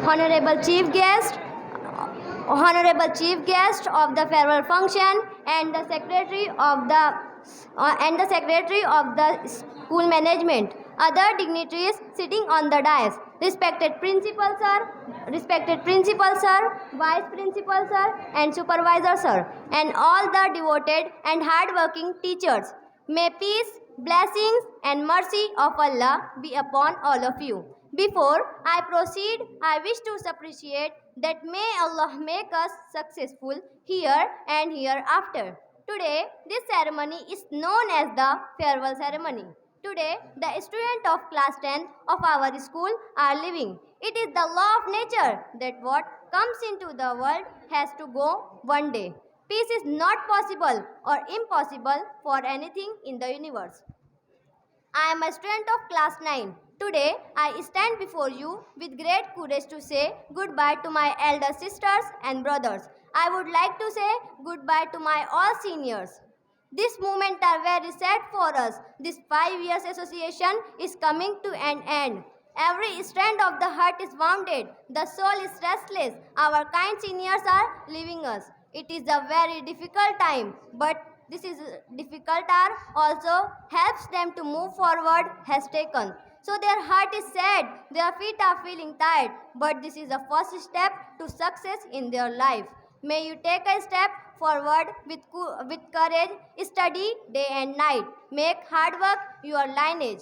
honorable chief guest, of the farewell function, and the secretary of the school management, other dignitaries sitting on the dais, respected principal sir, vice principal sir, and supervisor sir, and all the devoted and hard-working teachers. May peace, blessings, and mercy of Allah be upon all of you. Before I proceed, I wish to appreciate that may Allah make us successful here and hereafter. Today, this ceremony is known as the farewell ceremony. Today, the students of class 10 of our school are living. It is the law of nature that what comes into the world has to go one day. Peace is not possible or impossible for anything in the universe. I am a student of class 9. Today, I stand before you with great courage to say goodbye to my elder sisters and brothers. I would like to say goodbye to my all seniors. This moment are very sad for us. This 5 years association is coming to an end. Every strand of the heart is wounded. The soul is restless. Our kind seniors are leaving us. It is a very difficult time, but this is difficult hour also helps them to move forward has taken. So their heart is sad, their feet are feeling tired, but this is the first step to success in their life. May you take a step forward with courage, study day and night. Make hard work your lineage.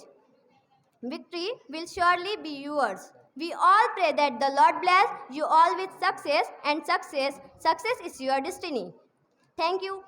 Victory will surely be yours. We all pray that the Lord bless you all with success, and success is your destiny. Thank you.